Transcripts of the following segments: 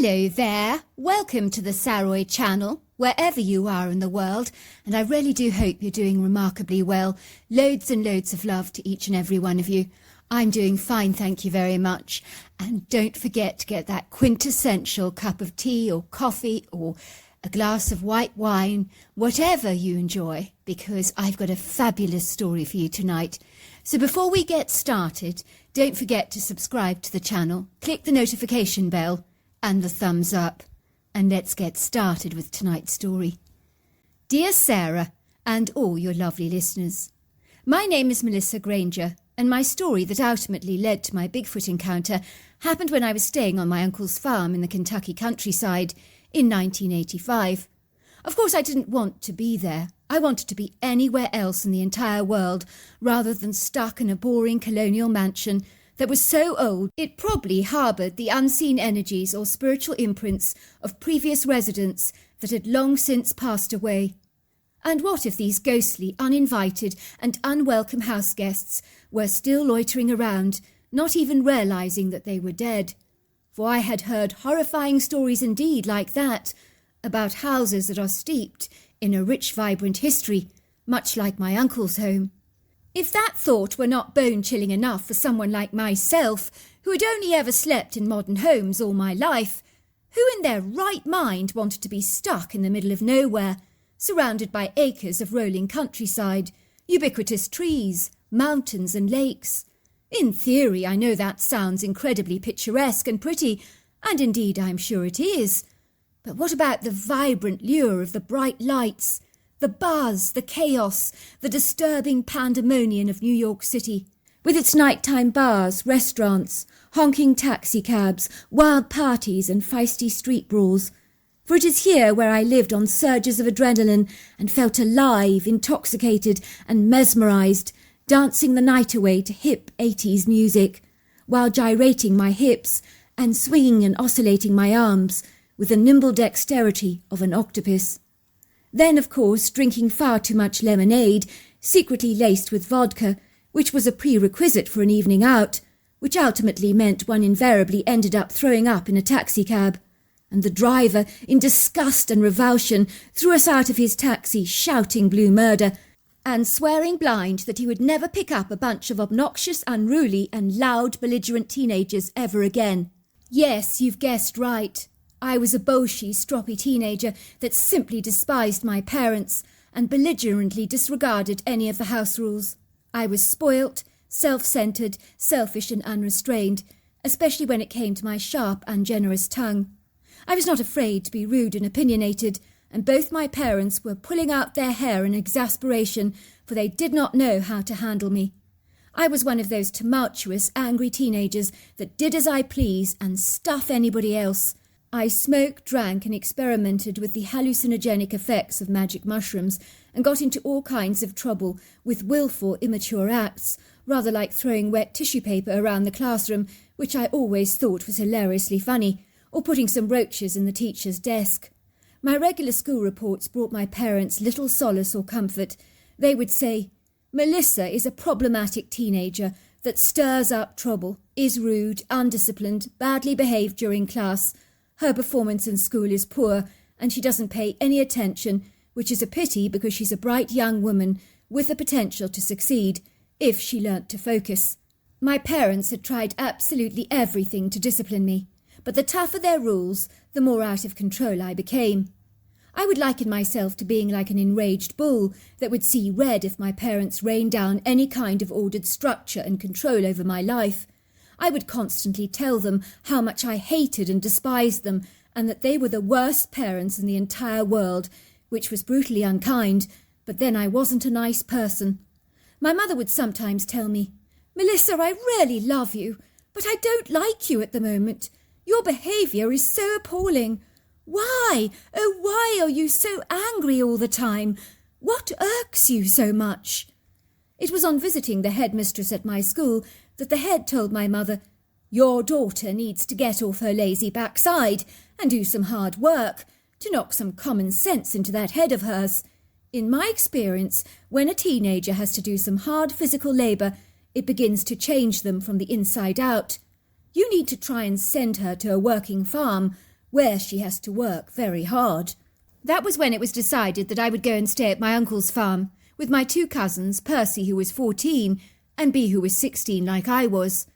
Hello there, welcome to the Saroy channel, wherever you are in the world, and I really do hope you're doing remarkably well. Loads and loads of love to each and every one of you. I'm doing fine, thank you very much. And don't forget to get that quintessential cup of tea or coffee or a glass of white wine, whatever you enjoy, because I've got a fabulous story for you tonight. So before we get started, don't forget to subscribe to the channel, click the notification bell and the thumbs up, and let's get started with tonight's story. Dear Sarah and all your lovely listeners, my name is Melissa Granger, and my story that ultimately led to my Bigfoot encounter happened when I was staying on my uncle's farm in the Kentucky countryside in 1985. Of course, I didn't want to be there. I wanted to be anywhere else in the entire world rather than stuck in a boring colonial mansion that was so old it probably harboured the unseen energies or spiritual imprints of previous residents that had long since passed away. And what if these ghostly, uninvited and unwelcome house guests were still loitering around, not even realising that they were dead? For I had heard horrifying stories indeed like that, about houses that are steeped in a rich, vibrant history, much like my uncle's home. If that thought were not bone-chilling enough for someone like myself, who had only ever slept in modern homes all my life, who in their right mind wanted to be stuck in the middle of nowhere, surrounded by acres of rolling countryside, ubiquitous trees, mountains and lakes? In theory, I know that sounds incredibly picturesque and pretty, and indeed I'm sure it is. But what about the vibrant lure of the bright lights, the buzz, the chaos, the disturbing pandemonium of New York City, with its nighttime bars, restaurants, honking taxicabs, wild parties and feisty street brawls? For it is here where I lived on surges of adrenaline and felt alive, intoxicated and mesmerised, dancing the night away to hip 80s music, while gyrating my hips and swinging and oscillating my arms with the nimble dexterity of an octopus. Then, of course, drinking far too much lemonade, secretly laced with vodka, which was a prerequisite for an evening out, which ultimately meant one invariably ended up throwing up in a taxicab. And the driver, in disgust and revulsion, threw us out of his taxi, shouting blue murder, and swearing blind that he would never pick up a bunch of obnoxious, unruly and loud belligerent teenagers ever again. Yes, you've guessed right. I was a bolshy, stroppy teenager that simply despised my parents and belligerently disregarded any of the house rules. I was spoilt, self-centred, selfish and unrestrained, especially when it came to my sharp and generous tongue. I was not afraid to be rude and opinionated, and both my parents were pulling out their hair in exasperation, for they did not know how to handle me. I was one of those tumultuous, angry teenagers that did as I please and stuff anybody else. I smoked, drank and experimented with the hallucinogenic effects of magic mushrooms and got into all kinds of trouble with willful, immature acts, rather like throwing wet tissue paper around the classroom, which I always thought was hilariously funny, or putting some roaches in the teacher's desk. My regular school reports brought my parents little solace or comfort. They would say, "Melissa is a problematic teenager that stirs up trouble, is rude, undisciplined, badly behaved during class. Her performance in school is poor, and she doesn't pay any attention, which is a pity because she's a bright young woman with the potential to succeed, if she learnt to focus." My parents had tried absolutely everything to discipline me, but the tougher their rules, the more out of control I became. I would liken myself to being like an enraged bull that would see red if my parents rained down any kind of ordered structure and control over my life. I would constantly tell them how much I hated and despised them, and that they were the worst parents in the entire world, which was brutally unkind, but then I wasn't a nice person. My mother would sometimes tell me, "Melissa, I really love you, but I don't like you at the moment. Your behaviour is so appalling. Why, oh why are you so angry all the time? What irks you so much?" It was on visiting the headmistress at my school that the head told my mother, "Your daughter needs to get off her lazy backside and do some hard work to knock some common sense into that head of hers. In my experience, when a teenager has to do some hard physical labour, it begins to change them from the inside out. You need to try and send her to a working farm where she has to work very hard. That was when it was decided that I would go and stay at my uncle's farm, with my 2 cousins, Percy, who was 14, and Bea, who was 16, like I was.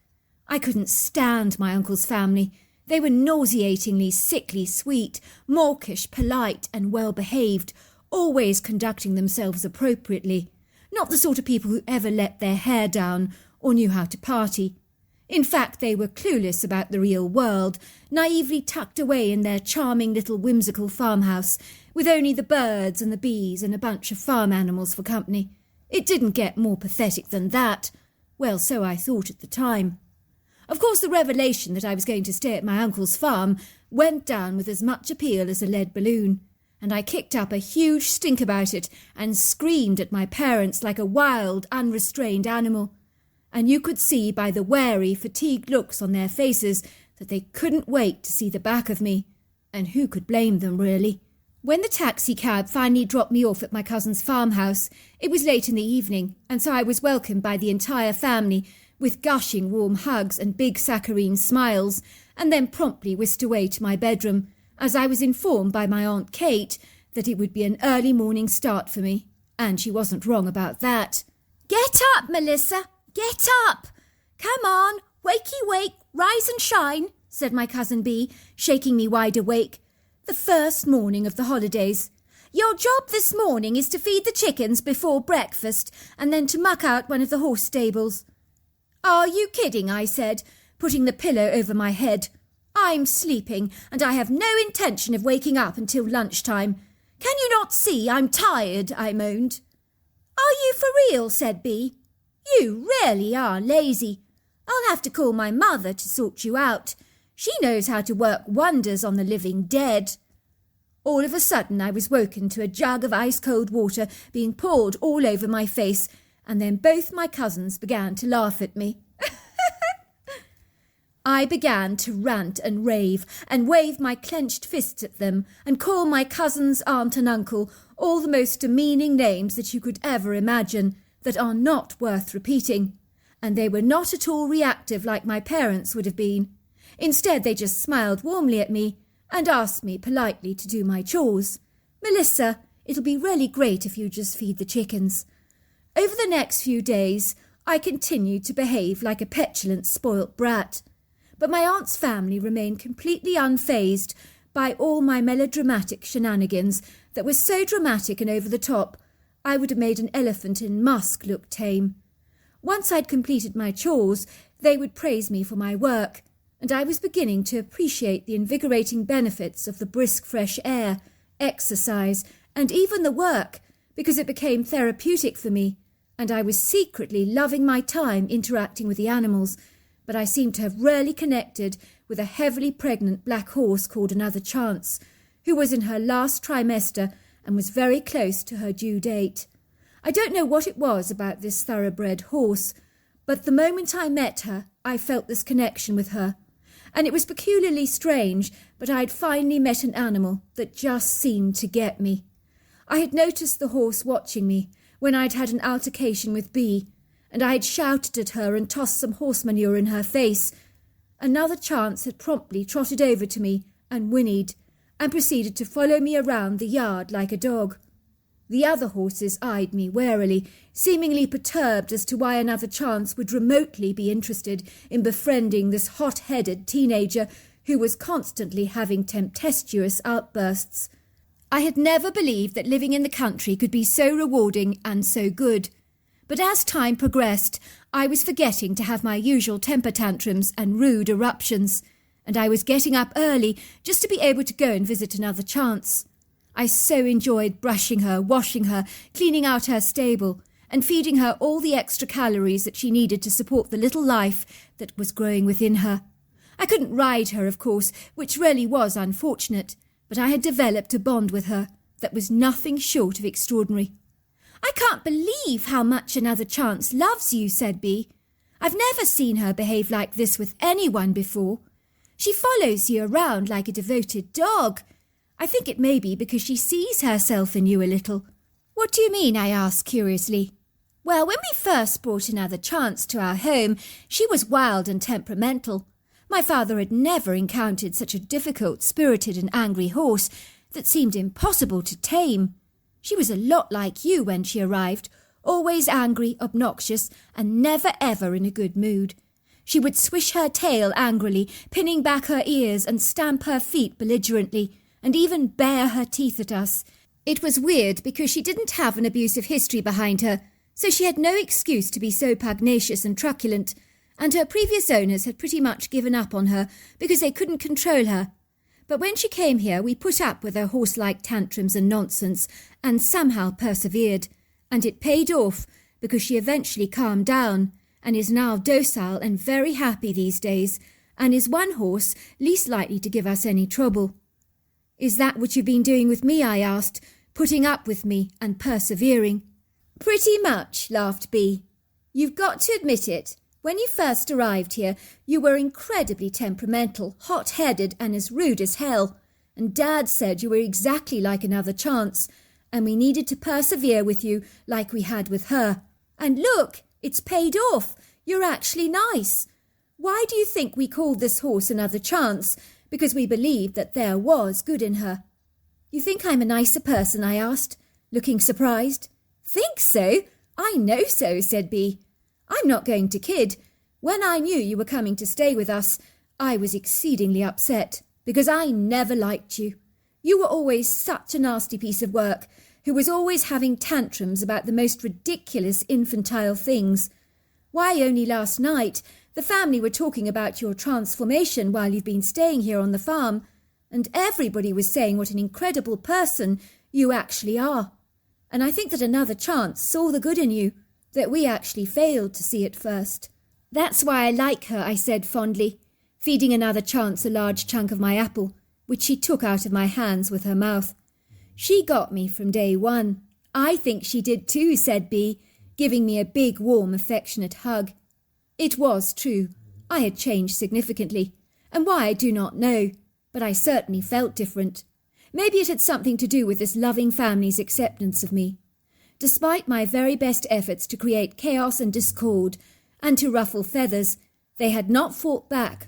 I couldn't stand my uncle's family. They were nauseatingly, sickly sweet, mawkish, polite, and well-behaved, always conducting themselves appropriately. Not the sort of people who ever let their hair down or knew how to party. In fact, they were clueless about the real world, naively tucked away in their charming little whimsical farmhouse, with only the birds and the bees and a bunch of farm animals for company. It didn't get more pathetic than that. Well, so I thought at the time. Of course, the revelation that I was going to stay at my uncle's farm went down with as much appeal as a lead balloon, and I kicked up a huge stink about it and screamed at my parents like a wild, unrestrained animal. And you could see by the wary, fatigued looks on their faces that they couldn't wait to see the back of me. And who could blame them, really? When the taxi-cab finally dropped me off at my cousin's farmhouse, it was late in the evening, and so I was welcomed by the entire family with gushing warm hugs and big saccharine smiles, and then promptly whisked away to my bedroom, as I was informed by my Aunt Kate that it would be an early morning start for me. And she wasn't wrong about that. "Get up, Melissa! Get up! Come on, wakey wake, rise and shine," said my cousin Bea, shaking me wide awake. The first morning of the holidays. "Your job this morning is to feed the chickens before breakfast and then to muck out one of the horse stables." "Are you kidding?" I said, putting the pillow over my head. "I'm sleeping and I have no intention of waking up until lunchtime. Can you not see I'm tired?" I moaned. "Are you for real?" said Bea. "You really are lazy. I'll have to call my mother to sort you out. She knows how to work wonders on the living dead." All of a sudden I was woken to a jug of ice-cold water being poured all over my face, and then both my cousins began to laugh at me. I began to rant and rave and wave my clenched fists at them and call my cousins, aunt and uncle all the most demeaning names that you could ever imagine that are not worth repeating. And they were not at all reactive like my parents would have been. Instead, they just smiled warmly at me and asked me politely to do my chores. "Melissa, it'll be really great if you just feed the chickens." Over the next few days, I continued to behave like a petulant, spoilt brat. But my aunt's family remained completely unfazed by all my melodramatic shenanigans that were so dramatic and over the top, I would have made an elephant in musk look tame. Once I'd completed my chores, they would praise me for my work, and I was beginning to appreciate the invigorating benefits of the brisk fresh air, exercise, and even the work, because it became therapeutic for me, and I was secretly loving my time interacting with the animals. But I seemed to have rarely connected with a heavily pregnant black horse called Another Chance, who was in her last trimester and was very close to her due date. I don't know what it was about this thoroughbred horse, but the moment I met her, I felt this connection with her. And it was peculiarly strange, but I had finally met an animal that just seemed to get me. I had noticed the horse watching me when I'd had an altercation with Bea, and I had shouted at her and tossed some horse manure in her face. Another Chance had promptly trotted over to me and whinnied, and proceeded to follow me around the yard like a dog. The other horses eyed me warily, seemingly perturbed as to why Another Chance would remotely be interested in befriending this hot-headed teenager who was constantly having tempestuous outbursts. I had never believed that living in the country could be so rewarding and so good. But as time progressed, I was forgetting to have my usual temper tantrums and rude eruptions, and I was getting up early just to be able to go and visit Another Chance. I so enjoyed brushing her, washing her, cleaning out her stable, and feeding her all the extra calories that she needed to support the little life that was growing within her. I couldn't ride her, of course, which really was unfortunate, but I had developed a bond with her that was nothing short of extraordinary. "I can't believe how much Another Chance loves you," said Bea. "I've never seen her behave like this with anyone before. She follows you around like a devoted dog. I think it may be because she sees herself in you a little." "What do you mean?" I asked curiously. "Well, when we first brought Another Chance to our home, she was wild and temperamental. My father had never encountered such a difficult, spirited and angry horse that seemed impossible to tame. She was a lot like you when she arrived, always angry, obnoxious, and never ever in a good mood. She would swish her tail angrily, pinning back her ears and stamp her feet belligerently, and even bare her teeth at us. It was weird because she didn't have an abusive history behind her, so she had no excuse to be so pugnacious and truculent, and her previous owners had pretty much given up on her because they couldn't control her. But when she came here, we put up with her horse-like tantrums and nonsense, and somehow persevered, and it paid off because she eventually calmed down, and is now docile and very happy these days, and is one horse least likely to give us any trouble. "Is that what you've been doing with me?" I asked, "putting up with me and persevering?" "Pretty much," laughed Bee. "You've got to admit it. When you first arrived here, you were incredibly temperamental, hot-headed and as rude as hell, and Dad said you were exactly like another Chance, and we needed to persevere with you like we had with her. And look, it's paid off. You're actually nice. Why do you think we called this horse Another Chance? Because we believed that there was good in her." "You think I'm a nicer person?" I asked, looking surprised. "Think so? I know so," said Bee. "I'm not going to kid. When I knew you were coming to stay with us, I was exceedingly upset, because I never liked you. You were always such a nasty piece of work, who was always having tantrums about the most ridiculous infantile things. Why, only last night, the family were talking about your transformation while you've been staying here on the farm, and everybody was saying what an incredible person you actually are. And I think that Another Chance saw the good in you, that we actually failed to see at first." "That's why I like her," I said fondly, feeding Another Chance a large chunk of my apple, which she took out of my hands with her mouth. "She got me from day one." "I think she did too," said Bee, giving me a big, warm, affectionate hug. It was true. I had changed significantly, and why I do not know, but I certainly felt different. Maybe it had something to do with this loving family's acceptance of me. Despite my very best efforts to create chaos and discord, and to ruffle feathers, they had not fought back.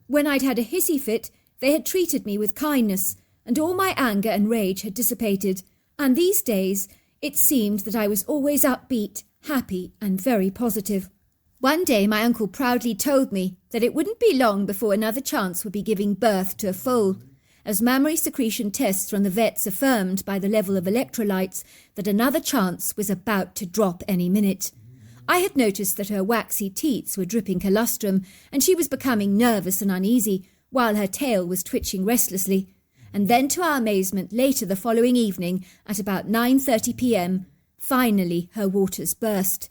When I'd had a hissy fit, they had treated me with kindness, and all my anger and rage had dissipated, and these days it seemed that I was always upbeat, happy, and very positive. One day my uncle proudly told me that it wouldn't be long before Another Chance would be giving birth to a foal, as mammary secretion tests from the vets affirmed by the level of electrolytes that Another Chance was about to drop any minute. I had noticed that her waxy teats were dripping colostrum, and she was becoming nervous and uneasy, while her tail was twitching restlessly. And then, to our amazement, later the following evening, at about 9:30 p.m, finally her waters burst.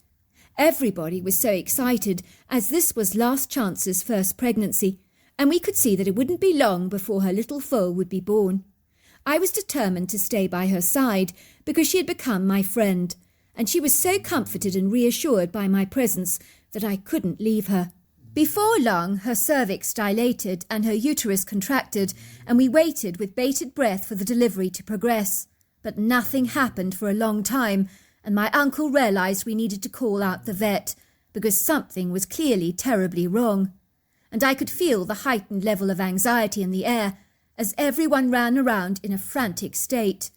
Everybody was so excited, as this was Last Chance's first pregnancy, and we could see that it wouldn't be long before her little foal would be born. I was determined to stay by her side, because she had become my friend, and she was so comforted and reassured by my presence that I couldn't leave her. Before long, her cervix dilated and her uterus contracted, and we waited with bated breath for the delivery to progress. But nothing happened for a long time, and my uncle realised we needed to call out the vet, because something was clearly terribly wrong. And I could feel the heightened level of anxiety in the air, as everyone ran around in a frantic state.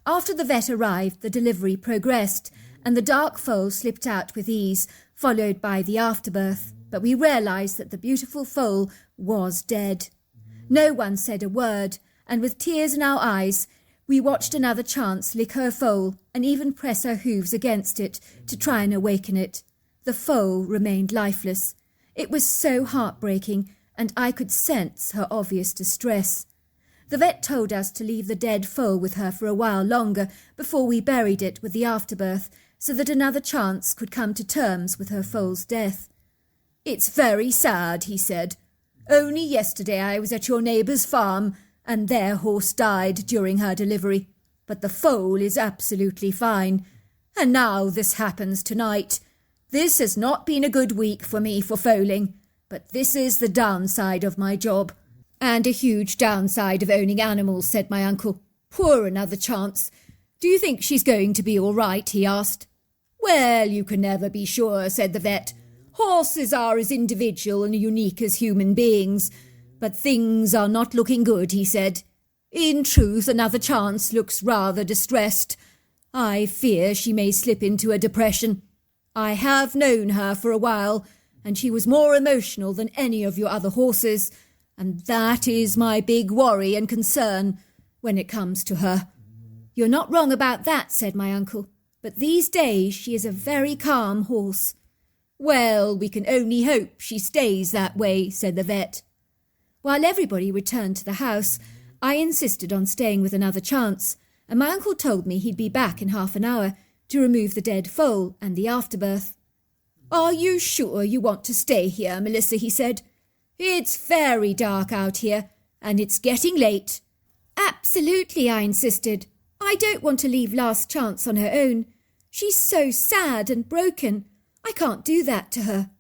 After the vet arrived, the delivery progressed, and the dark foal slipped out with ease, followed by the afterbirth. But we realised that the beautiful foal was dead. No one said a word, and with tears in our eyes, we watched Another Chance lick her foal and even press her hooves against it to try and awaken it. The foal remained lifeless. It was so heartbreaking, and I could sense her obvious distress. The vet told us to leave the dead foal with her for a while longer before we buried it with the afterbirth, so that Another Chance could come to terms with her foal's death. "It's very sad," he said. "Only yesterday I was at your neighbour's farm, and their horse died during her delivery, but the foal is absolutely fine. And now this happens tonight. This has not been a good week for me for foaling, but this is the downside of my job." "And a huge downside of owning animals," said my uncle. "Poor Another Chance. Do you think she's going to be all right?" he asked. "Well, you can never be sure," said the vet. Horses are as individual and unique as human beings, but things are not looking good, he said. In truth, another chance looks rather distressed. I fear she may slip into a depression. I have known her for a while, and she was more emotional than any of your other horses, and that is my big worry and concern when it comes to her. You're not wrong about that, said my uncle, but these days she is a very calm horse. Well, we can only hope she stays that way, said the vet. While everybody returned to the house, I insisted on staying with another chance, and my uncle told me he'd be back in half an hour to remove the dead foal and the afterbirth. Are you sure you want to stay here, Melissa, he said. It's very dark out here, and it's getting late. Absolutely, I insisted. I don't want to leave Last Chance on her own. She's so sad and broken. I can't do that to her.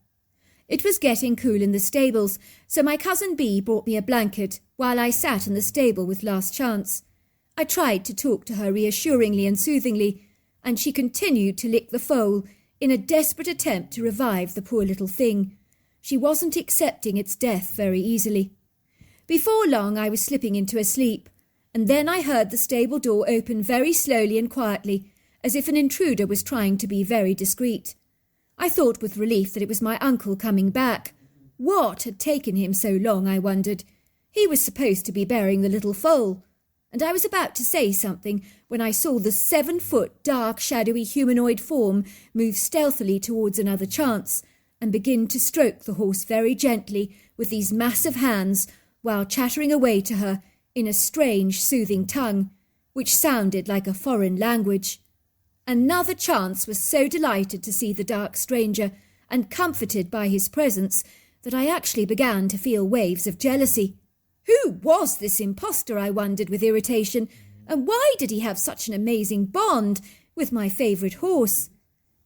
It was getting cool in the stables, so my cousin Bee brought me a blanket while I sat in the stable with Last Chance. I tried to talk to her reassuringly and soothingly, and she continued to lick the foal in a desperate attempt to revive the poor little thing. She wasn't accepting its death very easily. Before long I was slipping into a sleep, and then I heard the stable door open very slowly and quietly, as if an intruder was trying to be very discreet. I thought with relief that it was my uncle coming back. What had taken him so long, I wondered? He was supposed to be burying the little foal, and I was about to say something when I saw the 7-foot, dark, shadowy humanoid form move stealthily towards another chance and begin to stroke the horse very gently with these massive hands while chattering away to her in a strange, soothing tongue, which sounded like a foreign language. Another Chance was so delighted to see the dark stranger and comforted by his presence that I actually began to feel waves of jealousy. Who was this impostor, I wondered with irritation, and why did he have such an amazing bond with my favourite horse?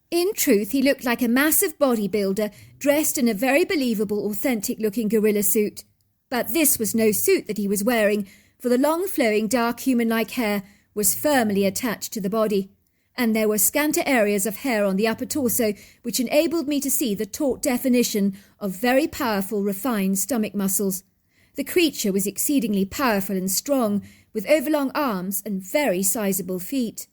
In truth, he looked like a massive bodybuilder dressed in a very believable, authentic-looking gorilla suit. But this was no suit that he was wearing, for the long flowing dark human-like hair was firmly attached to the body, and there were scanter areas of hair on the upper torso which enabled me to see the taut definition of very powerful refined stomach muscles. The creature was exceedingly powerful and strong, with overlong arms and very sizable feet.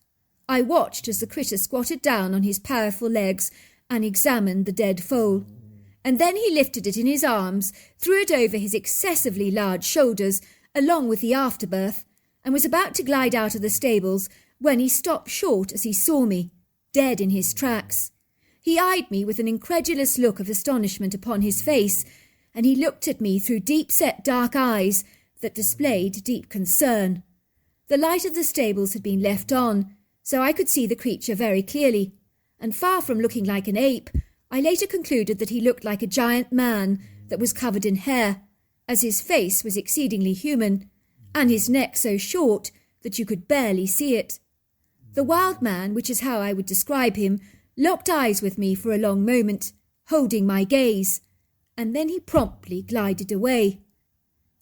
I watched as the critter squatted down on his powerful legs and examined the dead foal, and then he lifted it in his arms, threw it over his excessively large shoulders, along with the afterbirth, and was about to glide out of the stables when he stopped short as he saw me, dead in his tracks. He eyed me with an incredulous look of astonishment upon his face, and he looked at me through deep-set dark eyes that displayed deep concern. The light of the stables had been left on, so I could see the creature very clearly, and far from looking like an ape, I later concluded that he looked like a giant man that was covered in hair, as his face was exceedingly human, and his neck so short that you could barely see it. The wild man, which is how I would describe him, locked eyes with me for a long moment, holding my gaze, and then he promptly glided away.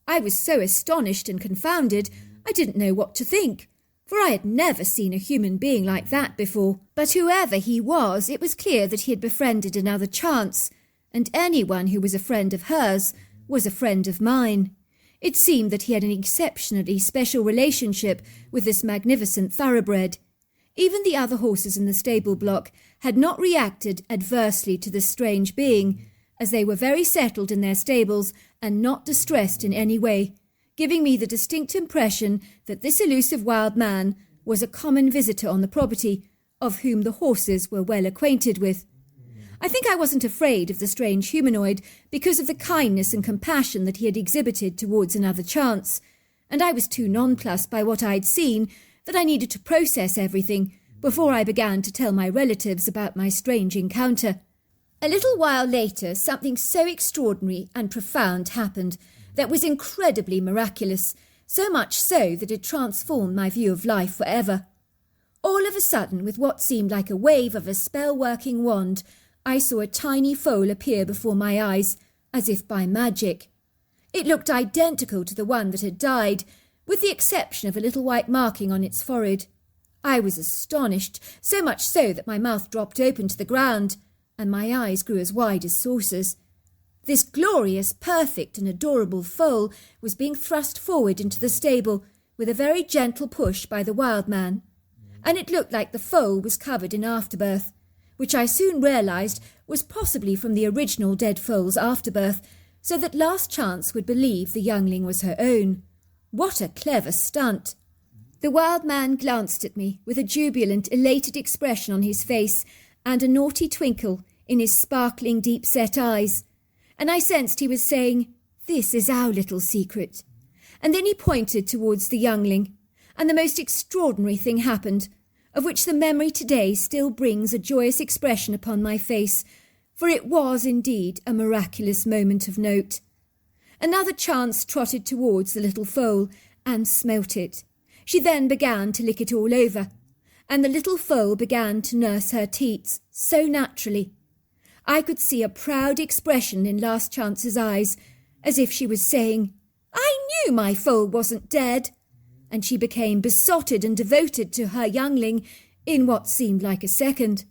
I was so astonished and confounded, I didn't know what to think, for I had never seen a human being like that before. But whoever he was, it was clear that he had befriended another Chance, and anyone who was a friend of hers was a friend of mine. It seemed that he had an exceptionally special relationship with this magnificent thoroughbred. Even the other horses in the stable block had not reacted adversely to this strange being, as they were very settled in their stables and not distressed in any way, giving me the distinct impression that this elusive wild man was a common visitor on the property, of whom the horses were well acquainted with. I think I wasn't afraid of the strange humanoid because of the kindness and compassion that he had exhibited towards another Chance, and I was too nonplussed by what I'd seen that I needed to process everything before I began to tell my relatives about my strange encounter. A little while later, something so extraordinary and profound happened that was incredibly miraculous, so much so that it transformed my view of life forever. All of a sudden, with what seemed like a wave of a spell-working wand, I saw a tiny foal appear before my eyes, as if by magic. It looked identical to the one that had died, with the exception of a little white marking on its forehead. I was astonished, so much so that my mouth dropped open to the ground, and my eyes grew as wide as saucers. This glorious, perfect and adorable foal was being thrust forward into the stable with a very gentle push by the wild man, and it looked like the foal was covered in afterbirth, which I soon realised was possibly from the original dead foal's afterbirth, so that Last Chance would believe the youngling was her own. What a clever stunt! The wild man glanced at me with a jubilant, elated expression on his face and a naughty twinkle in his sparkling, deep-set eyes, and I sensed he was saying, "This is our little secret." And then he pointed towards the youngling, and the most extraordinary thing happened, of which the memory today still brings a joyous expression upon my face, for it was indeed a miraculous moment of note. Another Chance trotted towards the little foal and smelt it. She then began to lick it all over, and the little foal began to nurse her teats so naturally. I could see a proud expression in Last Chance's eyes, as if she was saying, "I knew my foal wasn't dead," and she became besotted and devoted to her youngling in what seemed like a second.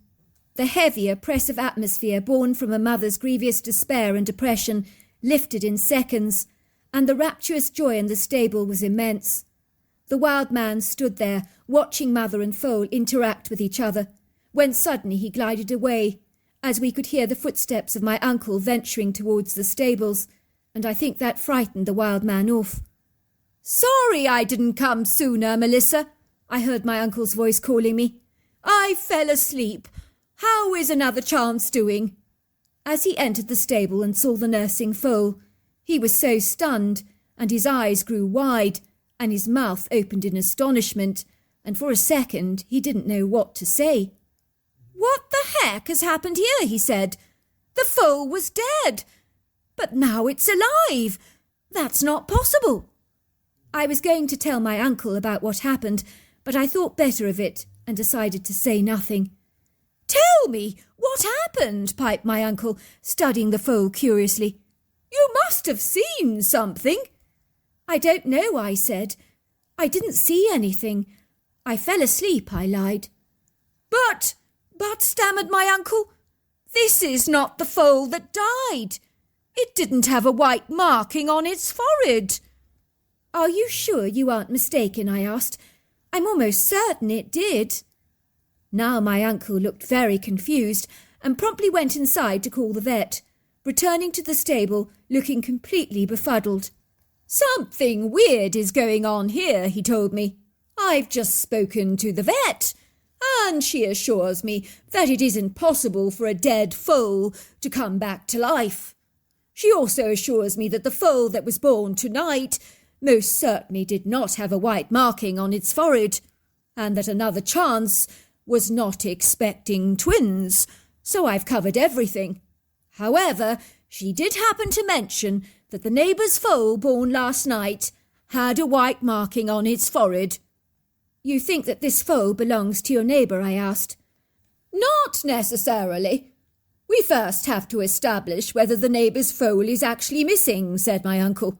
The heavy, oppressive atmosphere born from a mother's grievous despair and depression lifted in seconds, and the rapturous joy in the stable was immense. The wild man stood there, watching mother and foal interact with each other, when suddenly he glided away, as we could hear the footsteps of my uncle venturing towards the stables, and I think that frightened the wild man off. "Sorry I didn't come sooner, Melissa," I heard my uncle's voice calling me. "I fell asleep. How is Another Chance doing?" As he entered the stable and saw the nursing foal, he was so stunned, and his eyes grew wide, and his mouth opened in astonishment, and for a second he didn't know what to say. "What the heck has happened here?" he said. "The foal was dead, but now it's alive. That's not possible." I was going to tell my uncle about what happened, but I thought better of it and decided to say nothing. "Tell me, what happened?" piped my uncle, studying the foal curiously. "You must have seen something." "I don't know," I said. "I didn't see anything. I fell asleep," I lied. But, stammered my uncle, "this is not the foal that died. It didn't have a white marking on its forehead." "Are you sure you aren't mistaken?" I asked. "I'm almost certain it did." Now my uncle looked very confused and promptly went inside to call the vet, returning to the stable looking completely befuddled. "Something weird is going on here," he told me. "I've just spoken to the vet, and she assures me that it isn't possible for a dead foal to come back to life. She also assures me that the foal that was born tonight most certainly did not have a white marking on its forehead, and that Another Chance was not expecting twins, so I've covered everything. However, she did happen to mention that the neighbour's foal born last night had a white marking on its forehead." "You think that this foal belongs to your neighbour?" I asked. "Not necessarily. We first have to establish whether the neighbour's foal is actually missing," said my uncle.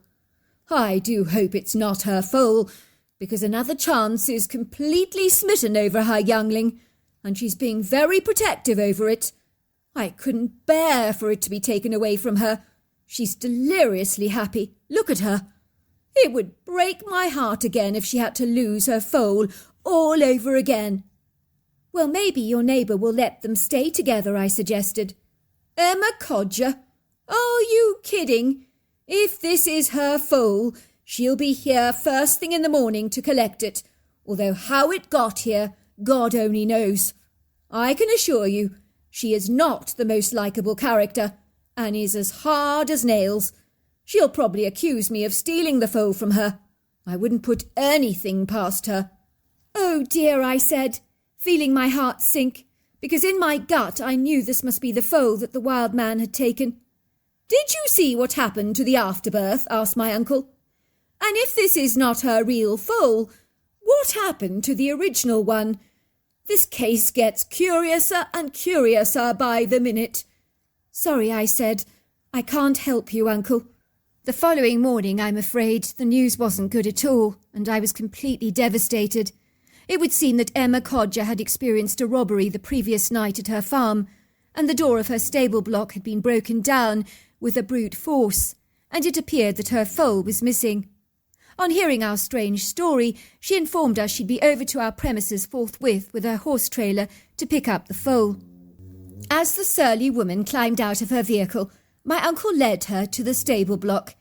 "I do hope it's not her foal, because Another Chance is completely smitten over her youngling, and she's being very protective over it. I couldn't bear for it to be taken away from her. She's deliriously happy. Look at her. It would break my heart again if she had to lose her foal all over again." "Well, maybe your neighbour will let them stay together," I suggested. "Emma Codger? Are you kidding? If this is her foal, she'll be here first thing in the morning to collect it, although how it got here, God only knows. I can assure you, she is not the most likeable character, and is as hard as nails. She'll probably accuse me of stealing the foal from her. I wouldn't put anything past her." "Oh dear," I said, feeling my heart sink, because in my gut I knew this must be the foal that the wild man had taken. "Did you see what happened to the afterbirth?" asked my uncle. "And if this is not her real foal, what happened to the original one? This case gets curiouser and curiouser by the minute." "Sorry," I said. "I can't help you, Uncle." The following morning, I'm afraid, the news wasn't good at all, and I was completely devastated. It would seem that Emma Codger had experienced a robbery the previous night at her farm, and the door of her stable block had been broken down with a brute force, and it appeared that her foal was missing. On hearing our strange story, she informed us she'd be over to our premises forthwith with her horse trailer to pick up the foal. As the surly woman climbed out of her vehicle, my uncle led her to the stable block,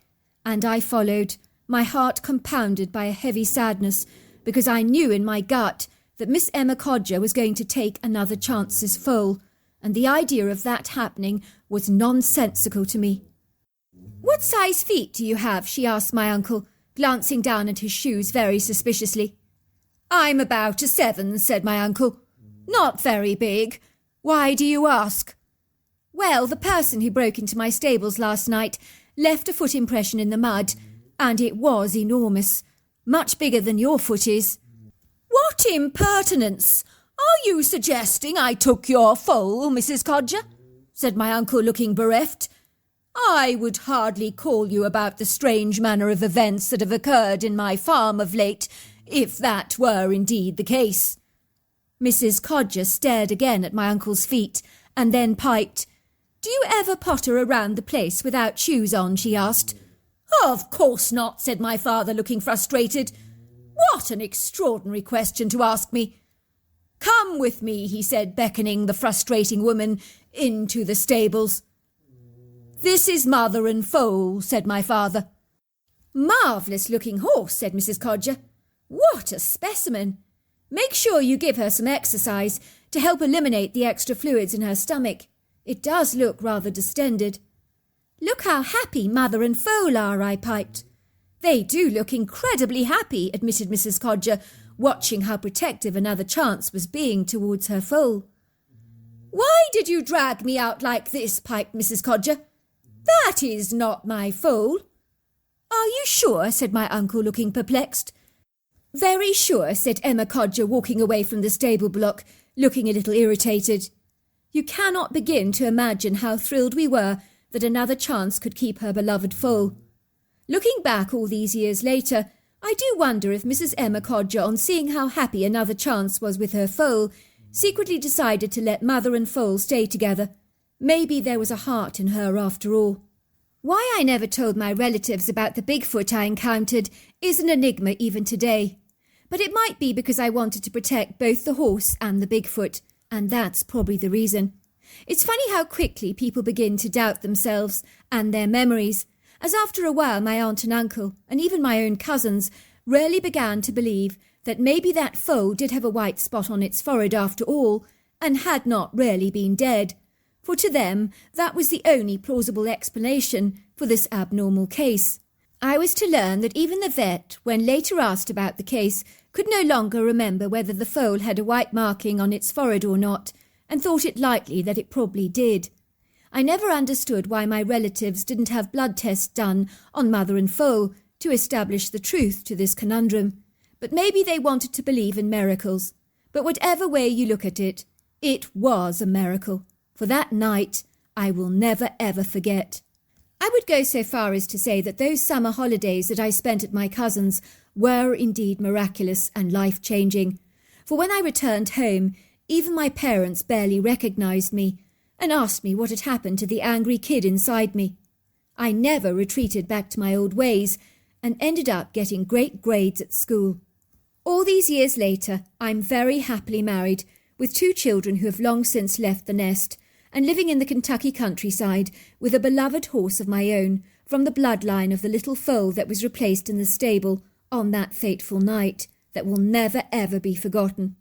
and I followed, my heart compounded by a heavy sadness, because I knew in my gut that Miss Emma Codger was going to take another chance's foal, and the idea of that happening was nonsensical to me. "What size feet do you have?" she asked my uncle, glancing down at his shoes very suspiciously. "I'm about a 7, said my uncle. "Not very big. Why do you ask?" "Well, the person who broke into my stables last night left a foot impression in the mud, and it was enormous, much bigger than your foot is." "What impertinence! Are you suggesting I took your foal, Mrs. Codger?" said my uncle, looking bereft. "I would hardly call you about the strange manner of events that have occurred in my farm of late, if that were indeed the case." Mrs. Codger stared again at my uncle's feet, and then piped. "Do you ever potter around the place without shoes on?" she asked. "Of course not," said my father, looking frustrated. "What an extraordinary question to ask me." "Come with me," he said, beckoning the frustrating woman into the stables. "This is mother and foal," said my father. "Marvellous-looking horse," said Mrs. Codger. "What a specimen! Make sure you give her some exercise to help eliminate the extra fluids in her stomach. It does look rather distended." "Look how happy mother and foal are," I piped. "They do look incredibly happy," admitted Mrs. Codger, watching how protective another chance was being towards her foal. "Why did you drag me out like this?" piped Mrs. Codger. "That is not my foal." "Are you sure?" said my uncle, looking perplexed. "Very sure," said Emma Codger, walking away from the stable block, looking a little irritated. You cannot begin to imagine how thrilled we were that another chance could keep her beloved foal. Looking back all these years later, I do wonder if Mrs. Emma Codger, on seeing how happy another chance was with her foal, secretly decided to let mother and foal stay together. Maybe there was a heart in her after all. Why I never told my relatives about the Bigfoot I encountered is an enigma even today. But it might be because I wanted to protect both the horse and the Bigfoot, and that's probably the reason. It's funny how quickly people begin to doubt themselves and their memories, as after a while my aunt and uncle, and even my own cousins, really began to believe that maybe that foal did have a white spot on its forehead after all, and had not really been dead. For to them, that was the only plausible explanation for this abnormal case. I was to learn that even the vet, when later asked about the case, could no longer remember whether the foal had a white marking on its forehead or not, and thought it likely that it probably did. I never understood why my relatives didn't have blood tests done on mother and foal to establish the truth to this conundrum, but maybe they wanted to believe in miracles. But whatever way you look at it, it was a miracle. For that night, I will never ever forget. I would go so far as to say that those summer holidays that I spent at my cousin's were indeed miraculous and life-changing. For when I returned home, even my parents barely recognised me and asked me what had happened to the angry kid inside me. I never retreated back to my old ways and ended up getting great grades at school. All these years later, I'm very happily married, with 2 children who have long since left the nest, and living in the Kentucky countryside with a beloved horse of my own from the bloodline of the little foal that was replaced in the stable on that fateful night that will never ever be forgotten.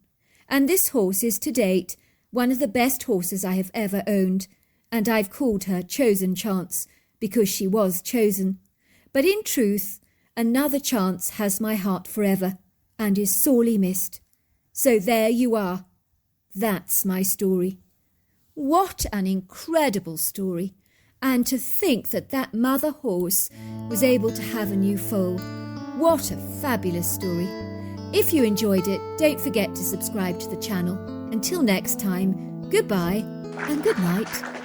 And this horse is to date one of the best horses I have ever owned, and I've called her Chosen Chance because she was chosen. But in truth, another chance has my heart forever and is sorely missed. So there you are. That's my story. What an incredible story. And to think that that mother horse was able to have a new foal. What a fabulous story. If you enjoyed it, don't forget to subscribe to the channel. Until next time, goodbye and good night.